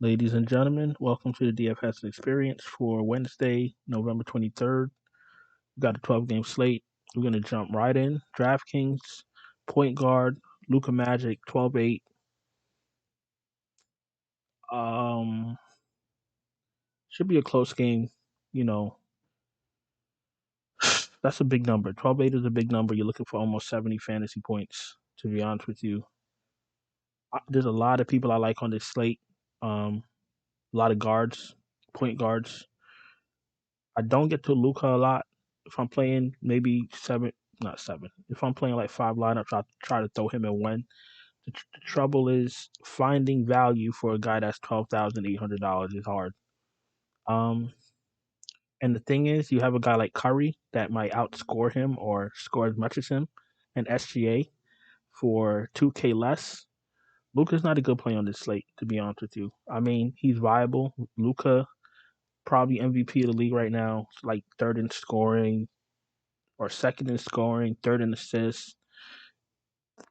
Ladies and gentlemen, welcome to the DFS experience for Wednesday, November 23rd. We got a 12-game slate. We're going to jump right in. DraftKings, point guard, Luka Magic, 12-8. Um, should be a close game. You know, that's a big number. 12-8 is a big number. You're looking for almost 70 fantasy points, to be honest with you. There's a lot of people I like on this slate. A lot of guards, point guards. I don't get to Luca a lot. If I'm playing maybe seven, not seven. If I'm playing like five lineups, I try to throw him in one. The trouble is finding value for a guy that's $12,800 is hard. Um, and the thing is, you have a guy like Curry that might outscore him or score as much as him, and SGA for 2K less. Luca's not a good play on this slate, to be honest with you. I mean, he's viable. Luca probably MVP of the league right now, like third in scoring, or second in scoring, third in assists,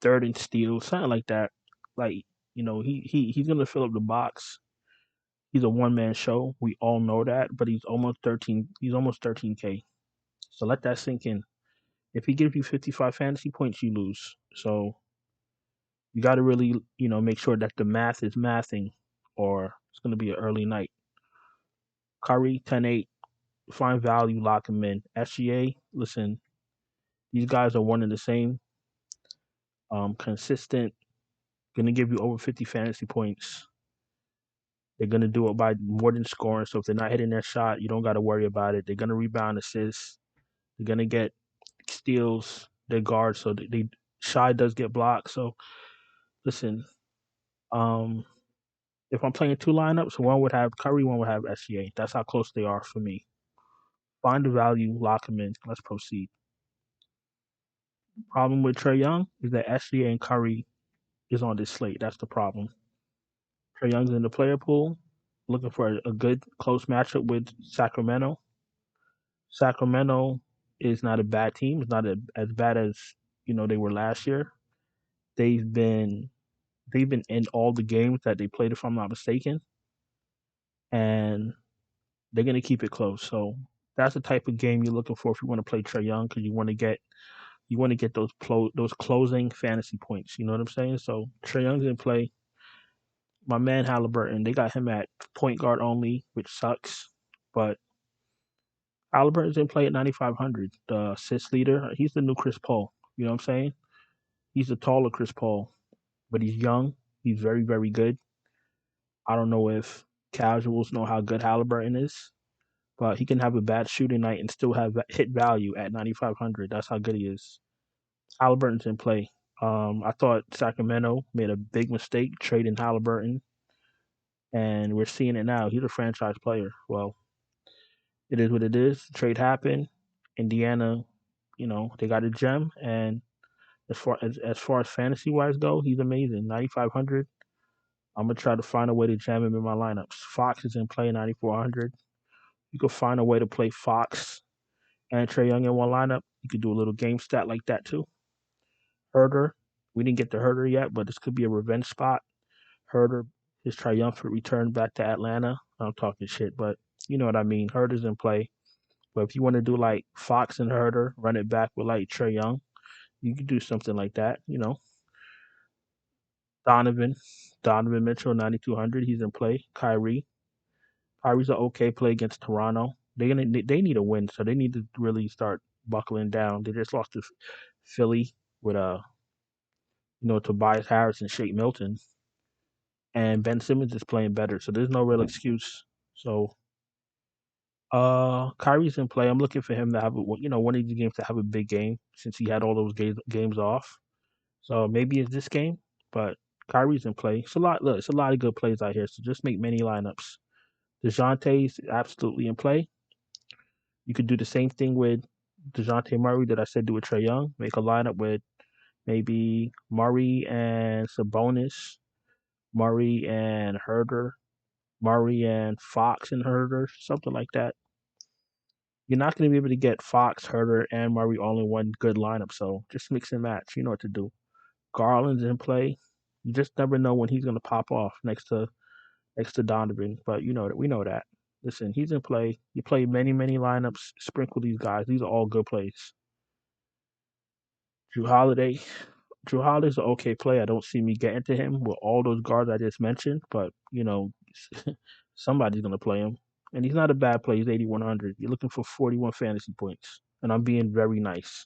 third in steals, something like that. Like he's gonna fill up the box. He's a one man show. We all know that, but he's almost 13. He's almost 13K. So let that sink in. If he gives you 55 fantasy points, you lose. So you got to really make sure that the math is mathing, or it's gonna be an early night. Curry 10-8. Find value, lock him in. SGA, listen, these guys are one and the same. Consistent, gonna give you over 50 fantasy points. They're gonna do it by more than scoring. So if they're not hitting their shot, you don't got to worry about it. They're gonna rebound, assists. They're gonna get steals. Their guards, so they Shy does get blocked. So listen, um, if I'm playing two lineups, one would have Curry, one would have SGA. That's how close they are for me. Find the value, lock them in. Let's proceed. Problem with Trey Young is that SGA and Curry is on this slate. That's the problem. Trey Young's in the player pool, looking for a good close matchup with Sacramento. Sacramento is not a bad team. It's not as bad as they were last year. They've been they've been in all the games that they played, if I'm not mistaken, and they're gonna keep it close. So that's the type of game you're looking for if you want to play Trey Young, because you want to get those closing fantasy points. You know what I'm saying? So Trey Young's in play. My man Halliburton, they got him at point guard only, which sucks. But Halliburton's in play at 9,500. The assist leader, he's the new Chris Paul. You know what I'm saying? He's the taller Chris Paul, but he's young. He's very, very good. I don't know if casuals know how good Halliburton is, but he can have a bad shooting night and still have hit value at 9,500. That's how good he is. Halliburton's in play. I thought Sacramento made a big mistake trading Halliburton, and we're seeing it now. He's a franchise player. Well, it is what it is. The trade happened. Indiana, they got a gem, and as far as fantasy wise go, he's amazing. 9,500. I'm gonna try to find a way to jam him in my lineups. Fox is in play 9,400. You could find a way to play Fox and Trey Young in one lineup. You could do a little game stat like that too. Herder, we didn't get to Herder yet, but this could be a revenge spot. Herder, his triumphant return back to Atlanta. I'm talking shit, but you know what I mean. Herder's in play. But if you want to do like Fox and Herder, run it back with like Trey Young, you could do something like that. Donovan, Donovan Mitchell, 9,200. He's in play. Kyrie's an okay play against Toronto. They need a win, so they need to really start buckling down. They just lost to Philly with Tobias Harris and Shake Milton, and Ben Simmons is playing better, so there's no real excuse. So Kyrie's in play. I'm looking for him to have one of these games to have a big game since he had all those games off. So maybe it's this game, but Kyrie's in play. It's a lot. Look, it's a lot of good plays out here. So just make many lineups. DeJounte's absolutely in play. You could do the same thing with DeJounte Murray that I said do with Trey Young. Make a lineup with maybe Murray and Sabonis, Murray and Herder, Murray and Fox and Herder, something like that. You're not going to be able to get Fox, Herder, and Murray all in one good lineup. So just mix and match. You know what to do. Garland's in play. You just never know when he's going to pop off next to next to Donovan, but we know that. Listen, he's in play. You play many lineups. Sprinkle these guys. These are all good plays. Drew Holiday. Drew Holiday's an okay play. I don't see me getting to him with all those guards I just mentioned, but somebody's gonna play him, and he's not a bad play. He's 8,100. You're looking for 41 fantasy points, and I'm being very nice.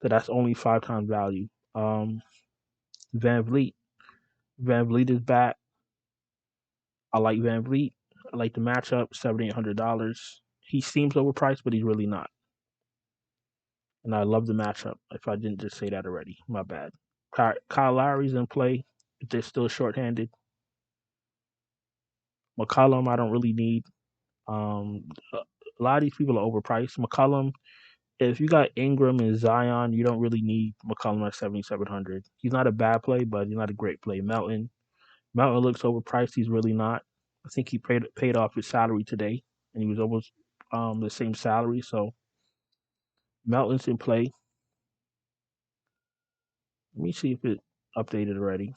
So that's only 5 times value. Van Vliet. Van Vliet is back. I like Van Vliet. I like the matchup. $7,800. He seems overpriced, but he's really not. And I love the matchup. If I didn't just say that already, my bad. Kyle Lowry's in play. If they're still shorthanded. McCollum, I don't really need. A lot of these people are overpriced. McCollum, if you got Ingram and Zion, you don't really need McCollum at 7,700. He's not a bad play, but he's not a great play. Melton looks overpriced. He's really not. I think he paid off his salary today, and he was almost the same salary. So Melton's in play. Let me see if it updated already.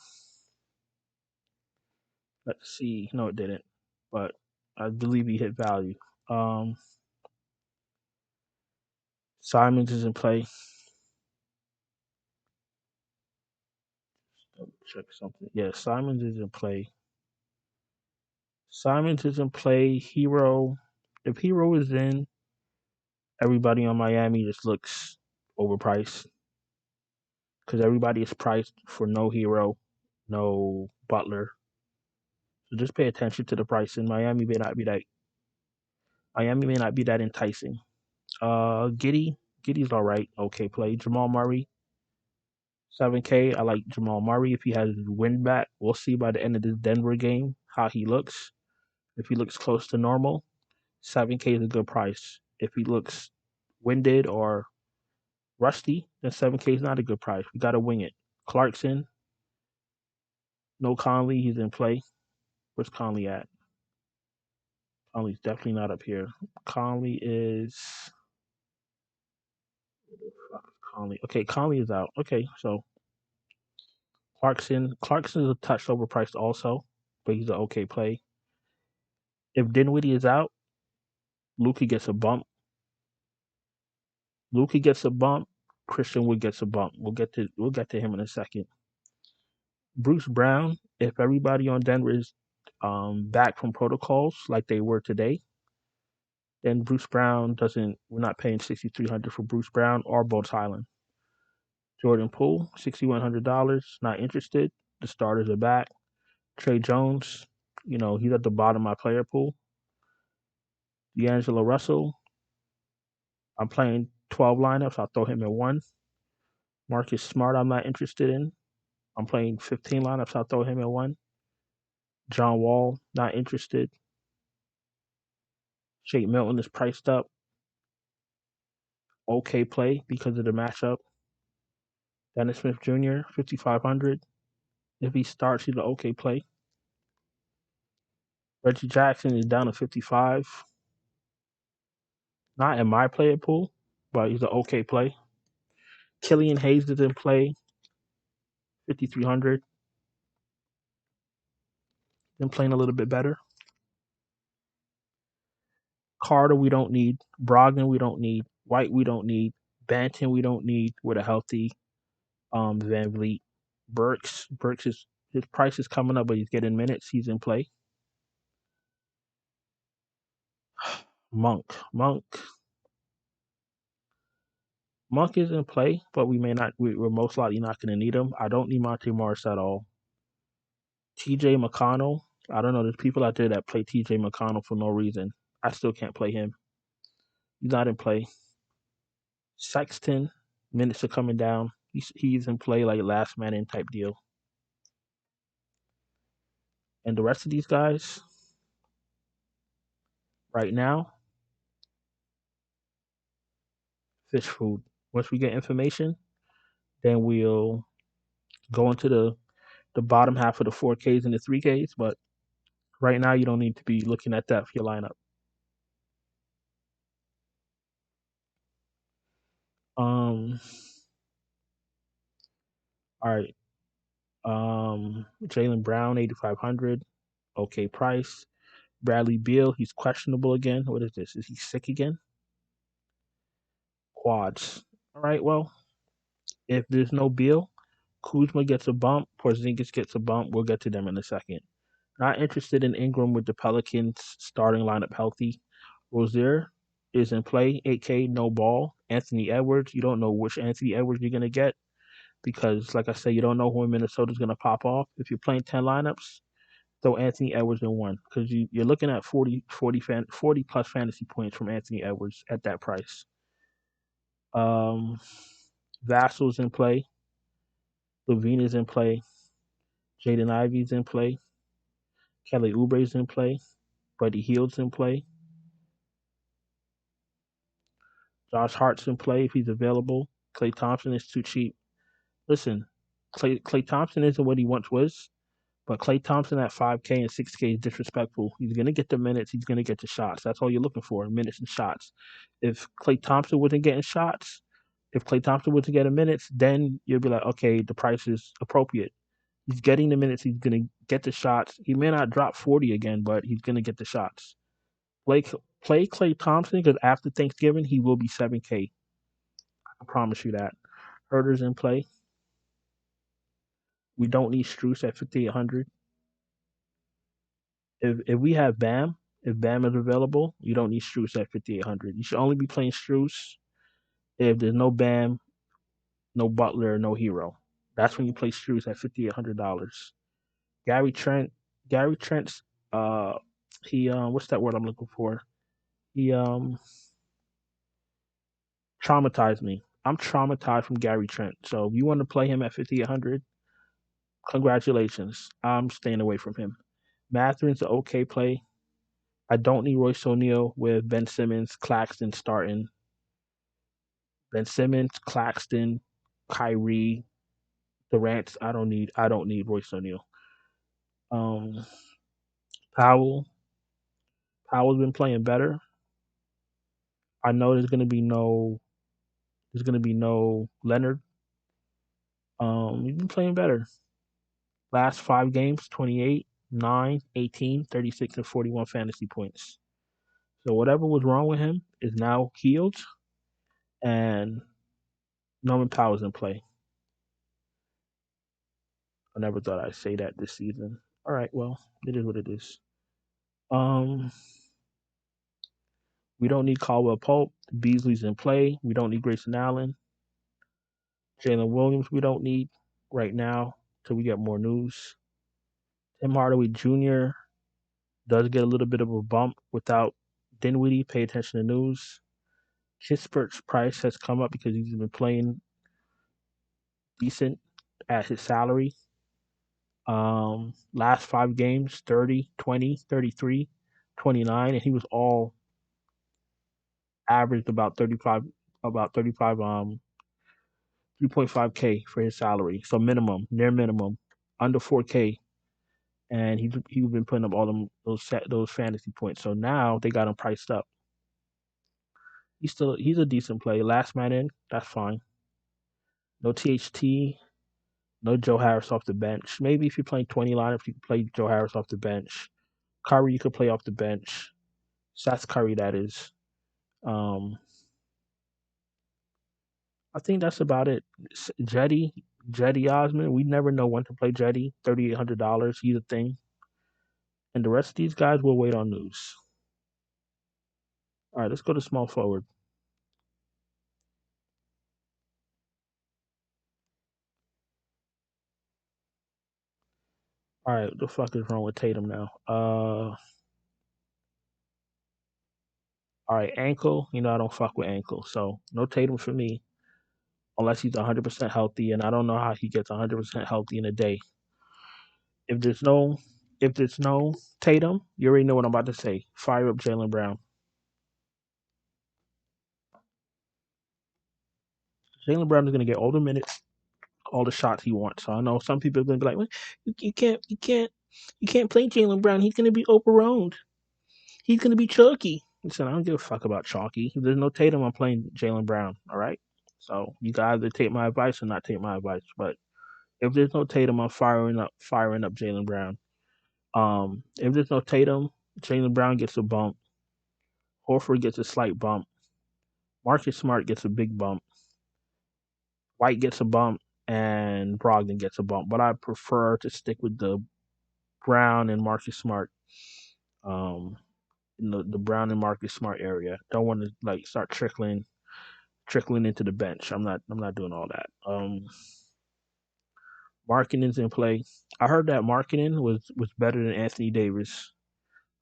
Let's see. No, it didn't, but I believe he hit value. Simons is in play. Check something. Yeah, Simons is in play. Simons is in play. Hero. If Hero is in, everybody on Miami just looks overpriced because everybody is priced for no Hero, no Butler. So just pay attention to the pricing. Miami may not be that enticing. Giddy's all right. Okay, play. Jamal Murray, 7K. I like Jamal Murray if he has his wind back. We'll see by the end of this Denver game how he looks. If he looks close to normal, 7K is a good price. If he looks winded or rusty, then 7K is not a good price. We got to wing it. Clarkson, no Conley. He's in play. Where's Conley at? Conley's definitely not up here. Conley is. Conley. Okay, Conley is out. Okay, so Clarkson. Clarkson is a touch overpriced also, but he's an okay play. If Dinwiddie is out, Luka gets a bump. Luka gets a bump. Christian Wood gets a bump. We'll get to him in a second. Bruce Brown. If everybody on Denver is back from protocols like they were today, then Bruce Brown doesn't. We're not paying $6,300 for Bruce Brown or Bones Highland. Jordan Poole, $6,100. Not interested. The starters are back. Trey Jones, he's at the bottom of my player pool. D'Angelo Russell, I'm playing 12 lineups. I'll throw him in one. Marcus Smart, I'm not interested in. I'm playing 15 lineups. I'll throw him in one. John Wall, not interested. Shake Milton is priced up. Okay play because of the matchup. Dennis Smith Jr., 5,500. If he starts, he's an okay play. Reggie Jackson is down to 55. Not in my player pool, but he's an okay play. Killian Hayes is in play, 5,300. Been playing a little bit better. Carter, we don't need. Brogdon, we don't need. White, we don't need. Banton, we don't need with a healthy Van Vliet. Burks is his price is coming up, but he's getting minutes. He's in play. Monk is in play, but we're most likely not going to need him. I don't need Monte Morris at all. TJ McConnell, I don't know. There's people out there that play TJ McConnell for no reason. I still can't play him. He's not in play. Sexton, minutes are coming down. He's in play like last man in type deal. And the rest of these guys, right now, fish food. Once we get information, then we'll go into the bottom half of the 4Ks and the 3Ks. But right now, you don't need to be looking at that for your lineup. All right. Jaylen Brown, 8,500. okay price. Bradley Beal, he's questionable again. What is this? Is he sick again? Quads. All right, well, if there's no Beal, Kuzma gets a bump, Porzingis gets a bump. We'll get to them in a second. Not interested in Ingram with the Pelicans starting lineup healthy. Rozier is in play, 8K, no ball. Anthony Edwards, you don't know which Anthony Edwards you're going to get because, like I said, you don't know when Minnesota's going to pop off. If you're playing 10 lineups, throw Anthony Edwards in one because you're looking at 40 plus fantasy points from Anthony Edwards at that price. Um, Vassal's in play. Levine is in play. Jaden Ivey's in play. Kelly Oubre's in play. Buddy Hield's in play. Josh Hart's in play if he's available. Klay Thompson is too cheap. Listen, Klay Thompson isn't what he once was, but Klay Thompson at 5K and 6K is disrespectful. He's going to get the minutes. He's going to get the shots. That's all you're looking for, minutes and shots. If Klay Thompson wasn't getting shots, if Klay Thompson wasn't getting minutes, then you'll be like, okay, the price is appropriate. He's getting the minutes. He's going to get the shots. He may not drop 40 again, but he's going to get the shots. Play Klay Thompson because after Thanksgiving, he will be 7K. I promise you that. Herder's in play. We don't need Strus at 5,800. If we have Bam, if Bam is available, you don't need Strus at 5,800. You should only be playing Strus if there's no Bam, no Butler, no Hero. That's when you play Strus at $5,800. Gary Trent, Gary Trent's he what's that word I'm looking for? He traumatized me. I'm traumatized from Gary Trent. So if you want to play him at 5,800, congratulations. I'm staying away from him. Mathurin's an okay play. I don't need Royce O'Neal with Ben Simmons, Claxton starting. Ben Simmons, Claxton, Kyrie, Durant. I don't need Royce O'Neal. Um, Powell. Powell's been playing better. I know there's gonna be no Leonard. He's been playing better. Last 5 games, 28, 9, 18, 36, and 41 fantasy points. So whatever was wrong with him is now healed, and Norman Powell's in play. I never thought I'd say that this season. All right, well, it is what it is. Um, we don't need Caldwell Pope. Beasley's in play. We don't need Grayson Allen. Jalen Williams, we don't need right now till we get more news. Tim Hardaway Jr. does get a little bit of a bump without Dinwiddie. Pay attention to news. Kispert's price has come up because he's been playing decent at his salary. Last 5 games, 30, 20, 33, 29, and he was all averaged about 35 3.5K for his salary. So minimum, near minimum, under 4K. And he's been putting up all those fantasy points. So now they got him priced up. He's a decent play. Last man in, that's fine. No THT, no Joe Harris off the bench. Maybe if you're playing 20 lineups, you can play Joe Harris off the bench. Curry, you could play off the bench. Seth Curry, that is. Um, I think that's about it. Jetty Osman, we never know when to play Jetty. $3,800, he's a thing. And the rest of these guys will wait on news. All right, let's go to small forward. All right, what the fuck is wrong with Tatum now? All right, ankle. I don't fuck with ankle, so no Tatum for me unless he's 100% healthy, and I don't know how he gets 100% healthy in a day. If there's no, if there's no Tatum, you already know what I'm about to say. Fire up Jalen Brown. Jalen Brown is gonna get all the minutes, all the shots he wants. So I know some people are gonna be like, well, you can't play Jalen Brown. He's gonna be overowned. He's gonna be chalky. Listen, I don't give a fuck about chalky. If there's no Tatum, I'm playing Jalen Brown. All right. So you guys either take my advice or not take my advice. But if there's no Tatum, I'm firing up Jalen Brown. If there's no Tatum, Jaylen Brown gets a bump. Horford gets a slight bump. Marcus Smart gets a big bump. White gets a bump, and Brogdon gets a bump. But I prefer to stick with the Brown and Marcus Smart. In the Brown and Marcus Smart area. Don't want to like start trickling into the bench. I'm not doing all that. Markkinen's in play. I heard that Markkinen was better than Anthony Davis.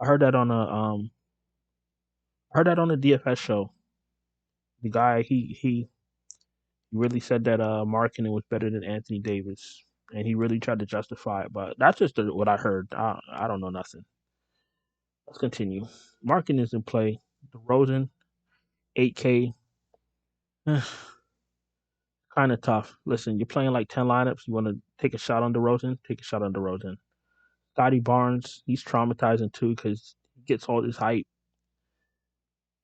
I heard that on a DFS show. The guy he really said that Markkinen was better than Anthony Davis, and he really tried to justify it. But that's just what I heard. I don't know nothing. Let's continue. Markkinen's in play. DeRozan, 8K. Kind of tough. Listen, you're playing like 10 lineups. You want to take a shot on DeRozan? Take a shot on DeRozan. Scotty Barnes, he's traumatizing too because he gets all this hype,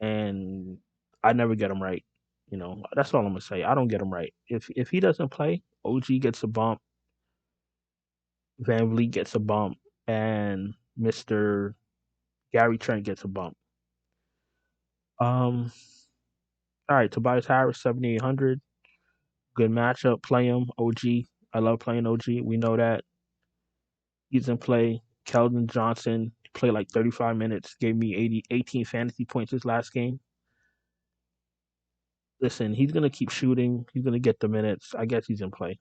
and I never get him right. That's all I'm gonna say. I don't get him right. If he doesn't play, OG gets a bump, Van Vliet gets a bump, and Mister Gary Trent gets a bump. Um, all right, Tobias Harris, 7,800. Good matchup. Play him, OG. I love playing OG. We know that. He's in play. Keldon Johnson played like 35 minutes, gave me 18 fantasy points his last game. Listen, he's going to keep shooting. He's going to get the minutes. I guess he's in play.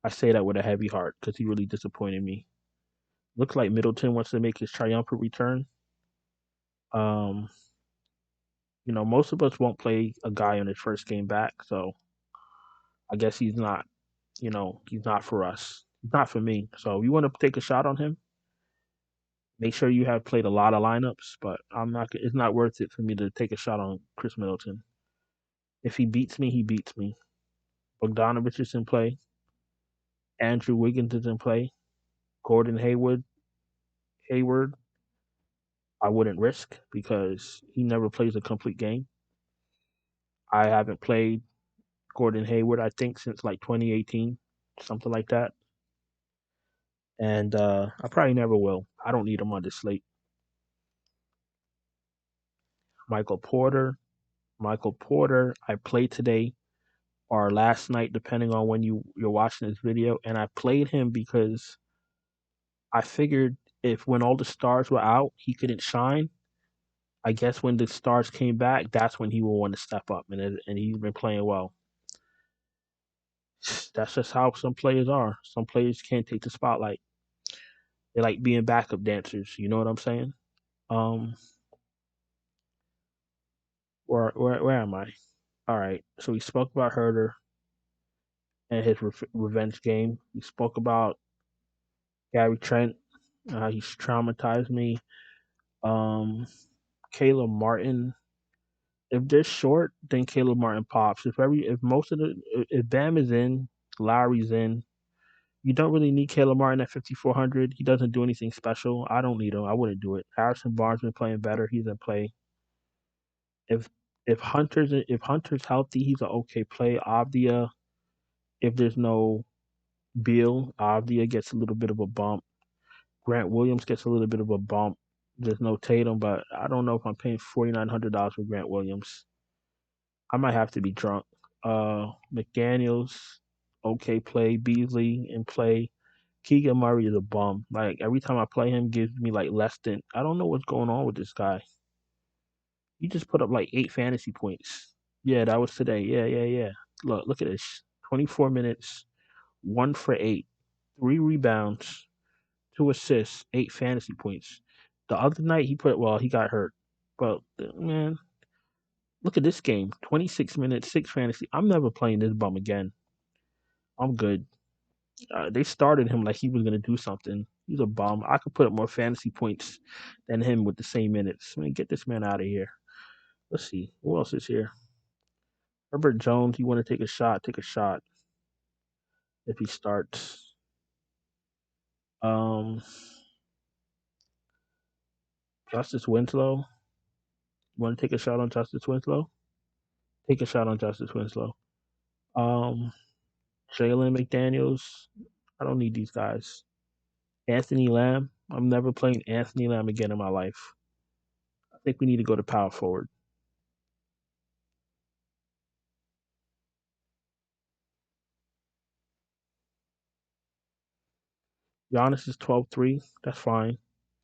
I say that with a heavy heart because he really disappointed me. Looks like Middleton wants to make his triumphant return. Um, most of us won't play a guy on his first game back, so I guess he's not, he's not for us. He's not for me. So you want to take a shot on him? Make sure you have played a lot of lineups, but I'm not. It's not worth it for me to take a shot on Chris Middleton. If he beats me, he beats me. Bogdanovich is in play. Andrew Wiggins is in play. Gordon Hayward, I wouldn't risk because he never plays a complete game. I haven't played Gordon Hayward, I think, since like 2018, something like that. And I probably never will. I don't need him on this slate. Michael Porter. I played today or last night, depending on when you're watching this video, and I played him because I figured if when all the stars were out, he couldn't shine. I guess when the stars came back, that's when he will want to step up, and he's been playing well. That's just how some players are. Some players can't take the spotlight. They like being backup dancers. You know what I'm saying? Um, where am I? All right. So we spoke about Herder and his revenge game. We spoke about Gary Trent. He's traumatized me. Caleb Martin. If they're short, then Caleb Martin pops. If Bam is in, Lowry's in. You don't really need Caleb Martin at 5,400. He doesn't do anything special. I don't need him. I wouldn't do it. Harrison Barnes been playing better. He's in play. If Hunter's healthy, he's an okay play. Avdia, if there's no Beal, Avdia gets a little bit of a bump. Grant Williams gets a little bit of a bump. There's no Tatum, but I don't know if I'm paying $4,900 for Grant Williams. I might have to be drunk. McDaniels, okay play. Beasley in play. Keegan Murray is a bum. Like every time I play him, gives me like less than. I don't know what's going on with this guy. He just put up like 8 fantasy points. Yeah, that was today. Yeah. Look at this. 24 minutes, 1 for 8, 3 rebounds, 2 assists, 8 fantasy points. The other night he got hurt. But man, look at this game. 26 minutes, 6 fantasy. I'm never playing this bum again. I'm good. They started him like he was gonna do something. He's a bum. I could put up more fantasy points than him with the same minutes. I mean, get this man out of here. Let's see who else is here. Herbert Jones. You want to take a shot? Take a shot. If he starts, um, Justice Winslow. You want to take a shot on Justice Winslow? Take a shot on Justice Winslow. Um, Jalen McDaniels. I don't need these guys. Anthony Lamb. I'm never playing Anthony Lamb again in my life. I think we need to go to power forward. Giannis is 12-3. That's fine.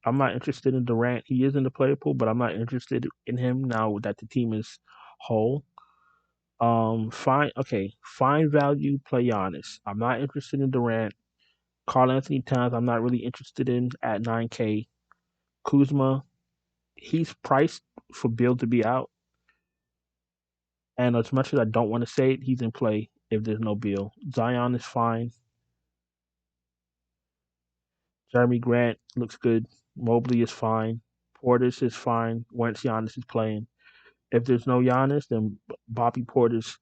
I'm not interested in Durant. He is in the player pool, but I'm not interested in him now that the team is whole. Fine. Okay, fine value. Play Giannis. I'm not interested in Durant. Carl Anthony Towns. I'm not really interested in at 9K. Kuzma. He's priced for Bill to be out, and as much as I don't want to say it, he's in play if there's no Bill. Zion is fine. Jeremy Grant looks good. Mobley is fine. Portis is fine once Giannis is playing. If there's no Giannis, then Bobby Portis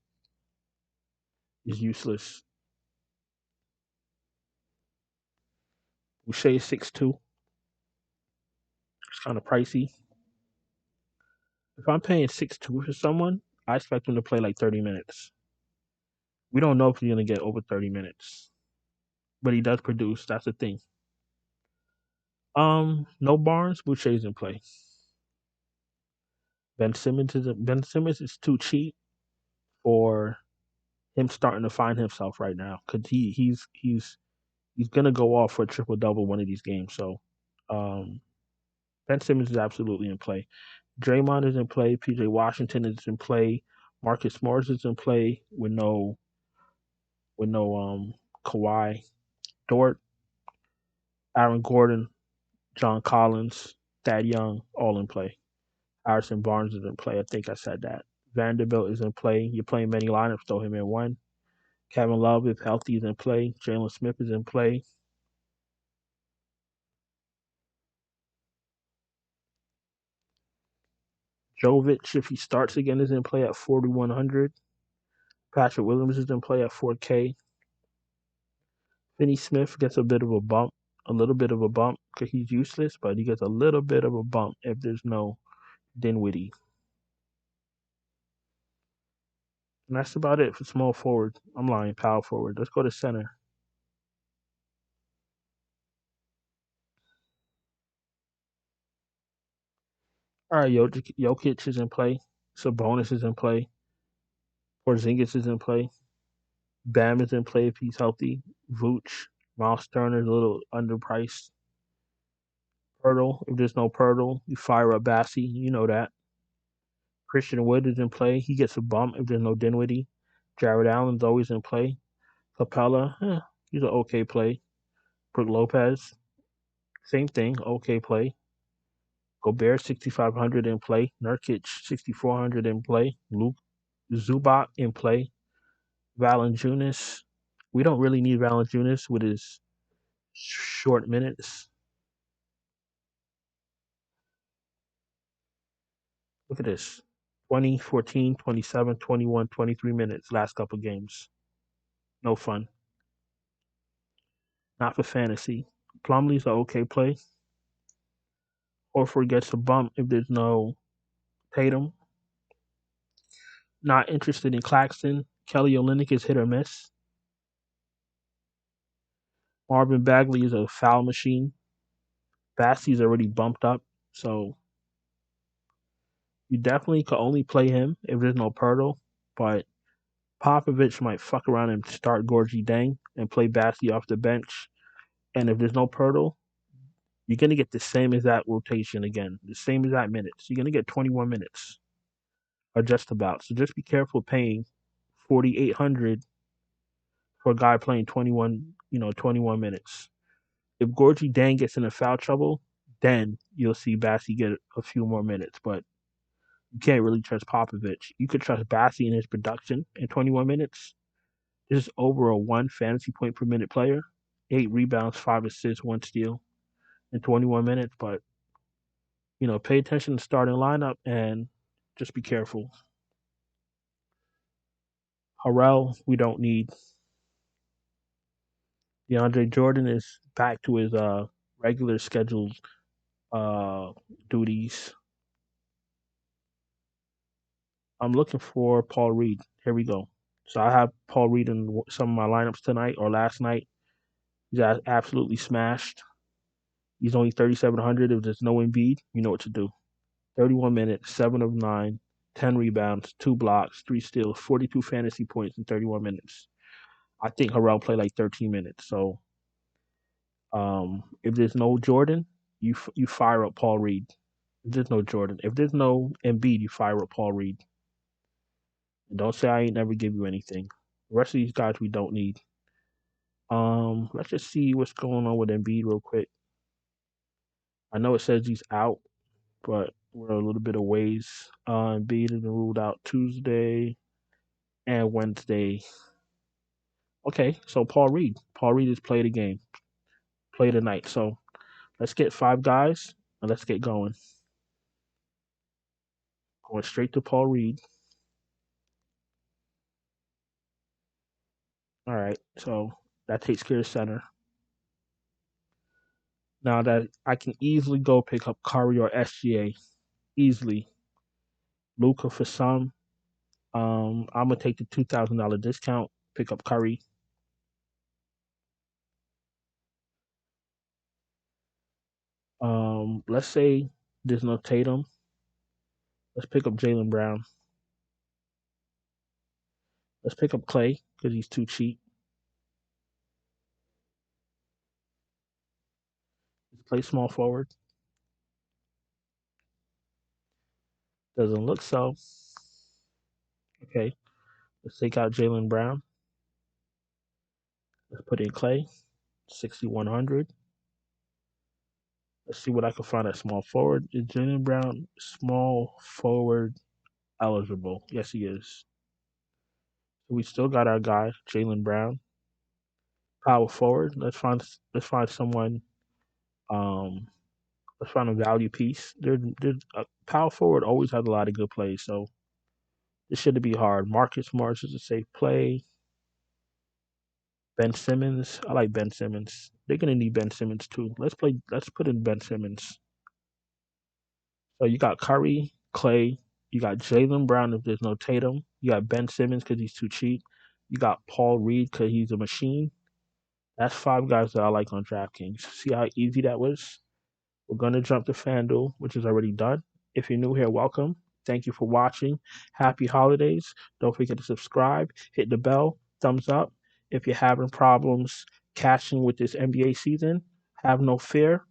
is useless. Boucher is 6'2". It's kind of pricey. If I'm paying 6'2" for someone, I expect him to play like 30 minutes. We don't know if he's going to get over 30 minutes, but he does produce. That's the thing. No Barnes. Boucher's in play. Ben Simmons is too cheap for him starting to find himself right now because he's gonna go off for a triple double one of these games. So um, Ben Simmons is absolutely in play. Draymond is in play. PJ Washington is in play. Marcus Morris is in play with no Kawhi. Dort, Aaron Gordon, John Collins, Thad Young, all in play. Harrison Barnes is in play. I think I said that. Vanderbilt is in play. You're playing many lineups, throw him in one. Kevin Love, if healthy, is in play. Jalen Smith is in play. Jovic, if he starts again, is in play at 4,100. Patrick Williams is in play at 4K. Finney Smith gets a little bit of a bump because he's useless, but he gets a little bit of a bump if there's no Dinwiddie. And that's about it for small forward. I'm lying, power forward. Let's go to center. All right, Jokic is in play. Sabonis is in play. Porzingis is in play. Bam is in play if he's healthy. Vooch, Miles Turner is a little underpriced. Pirtle, if there's no Pirtle, you fire up Bassie. You know that. Christian Wood is in play. He gets a bump if there's no Dinwiddie. Jared Allen's always in play. Capella, he's an okay play. Brook Lopez, same thing, okay play. Gobert, 6,500 in play. Nurkic, 6,400 in play. Luke Zubac in play. Valanciunas, we don't really need Valanciunas with his short minutes. Look at this. 20, 14, 27, 21, 23 minutes last couple games. No fun. Not for fantasy. Plumlee's an okay play. Horford gets a bump if there's no Tatum. Not interested in Claxton. Kelly Olynyk is hit or miss. Marvin Bagley is a foul machine. Bassie's already bumped up, so you definitely could only play him if there's no Pirtle. But Popovich might fuck around and start Gorgie Dang and play Bassie off the bench. And if there's no Pirtle, you're gonna get the same exact rotation again, the same exact minutes. You're gonna get 21 minutes or just about. So just be careful paying 4,800 for a guy playing 21 minutes. If Gorgie Dang gets into foul trouble, then you'll see Bassie get a few more minutes. But you can't really trust Popovich. You could trust Bassie in his production in 21 minutes. This is over a 1 fantasy point per minute player, 8 rebounds, 5 assists, 1 steal in 21 minutes. But pay attention to starting lineup and just be careful. Harrell, we don't need. DeAndre Jordan is back to his regular scheduled duties. I'm looking for Paul Reed. Here we go. So I have Paul Reed in some of my lineups tonight or last night. He's absolutely smashed. He's only 3,700. If there's no Embiid, you know what to do. 31 minutes, 7 of 9, 10 rebounds, 2 blocks, 3 steals, 42 fantasy points in 31 minutes. I think Harrell played like 13 minutes. So if there's no Jordan, you fire up Paul Reed. If there's no Jordan, if there's no Embiid, you fire up Paul Reed. And don't say I ain't never give you anything. The rest of these guys we don't need. Let's just see what's going on with Embiid real quick. I know it says he's out, but we're a little bit of ways. Embiid is ruled out Tuesday and Wednesday. Okay, so Paul Reed. Paul Reed has played a game, played a night. So let's get 5 guys and let's get going. Going straight to Paul Reed. All right, so that takes care of center. Now that I can easily go pick up Curry or SGA, easily. Luca for some. I'm gonna take the $2,000 discount, pick up Curry. Let's say there's no Tatum. Let's pick up Jalen Brown. Let's pick up Clay because he's too cheap. Let's play small forward. Doesn't look so. Okay, let's take out Jalen Brown. Let's put in Clay, 6,100. Let's see what I can find at small forward. Is Jalen Brown small forward eligible? Yes, he is. So we still got our guy, Jalen Brown. Power forward. Let's find someone. Um, let's find a value piece. There's power forward always has a lot of good plays, so this shouldn't be hard. Marcus Morris is a safe play. Ben Simmons. I like Ben Simmons. They're gonna need Ben Simmons too. Let's put in Ben Simmons. So you got Curry, Clay, you got Jalen Brown if there's no Tatum. You got Ben Simmons because he's too cheap. You got Paul Reed because he's a machine. That's 5 guys that I like on DraftKings. See how easy that was? We're going to jump to FanDuel, which is already done. If you're new here, welcome. Thank you for watching. Happy holidays. Don't forget to subscribe, hit the bell, thumbs up. If you're having problems cashing with this NBA season, have no fear.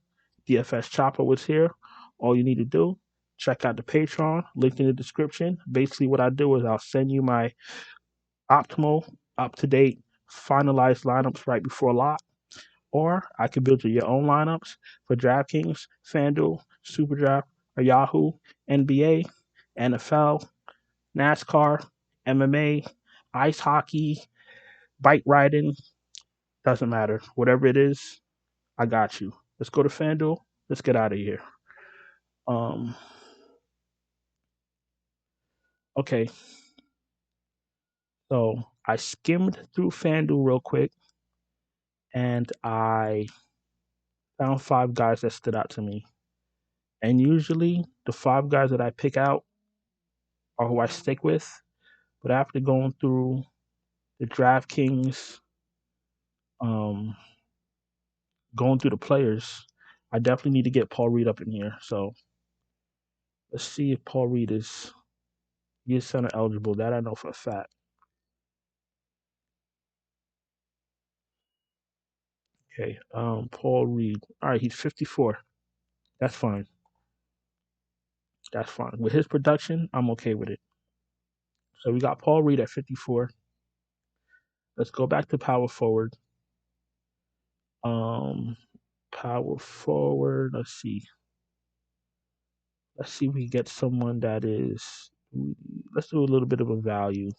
DFS Chopper was here. All you need to do, check out the Patreon, link in the description. Basically, what I do is I'll send you my optimal, up to date, finalized lineups right before lock. Or I can build you your own lineups for DraftKings, FanDuel, SuperDraft, or Yahoo, NBA, NFL, NASCAR, MMA, ice hockey, bike riding. Doesn't matter. Whatever it is, I got you. Let's go to FanDuel. Let's get out of here. Um, okay. So I skimmed through FanDuel real quick and I found 5 guys that stood out to me. And usually the 5 guys that I pick out are who I stick with. But after going through the DraftKings, um, going through the players, I definitely need to get Paul Reed up in here. So let's see if Paul Reed is center eligible. That I know for a fact. Okay, Paul Reed. All right, he's 54. That's fine. That's fine. With his production, I'm okay with it. So we got Paul Reed at 54. Let's go back to power forward. Um, Power forward. Let's see. Let's see if we get someone that is. Let's do a little bit of a value.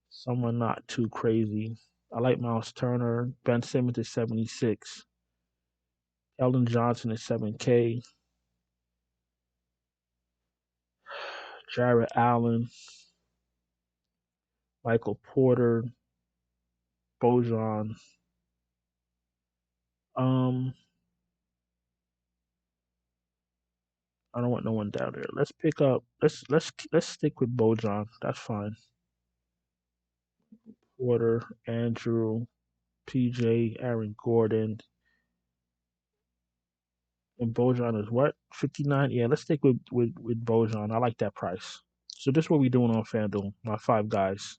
Someone not too crazy. I like Miles Turner. Ben Simmons is 76. Eldon Johnson is 7K. Jarrett Allen. Michael Porter. Bojan. Um, I don't want no one down there. Let's pick up. Let's stick with Bojan. That's fine. Porter, Andrew, PJ, Aaron Gordon. And Bojan is what? 59? Yeah, let's stick with Bojan. I like that price. So this is what we're doing on FanDuel. My five guys.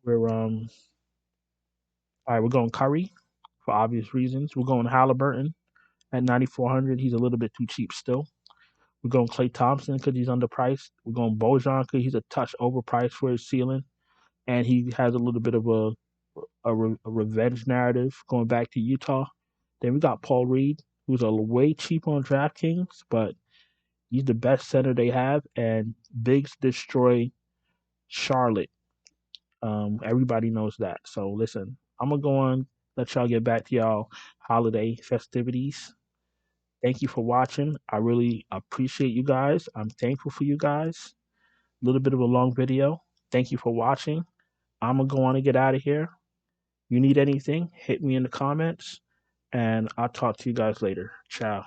We're all right, we're going Curry for obvious reasons. We're going Halliburton at 9,400. He's a little bit too cheap still. We're going Klay Thompson because he's underpriced. We're going Bojan because he's a touch overpriced for his ceiling, and he has a little bit of a revenge narrative going back to Utah. Then we got Paul Reed, who's a way cheap on DraftKings, but he's the best center they have, and bigs destroy Charlotte. Everybody knows that. So listen, I'm gonna go on, let y'all get back to y'all holiday festivities. Thank you for watching. I really appreciate you guys. I'm thankful for you guys. A little bit of a long video. Thank you for watching. I'm gonna go on and get out of here. You need anything, hit me in the comments, and I'll talk to you guys later. Ciao.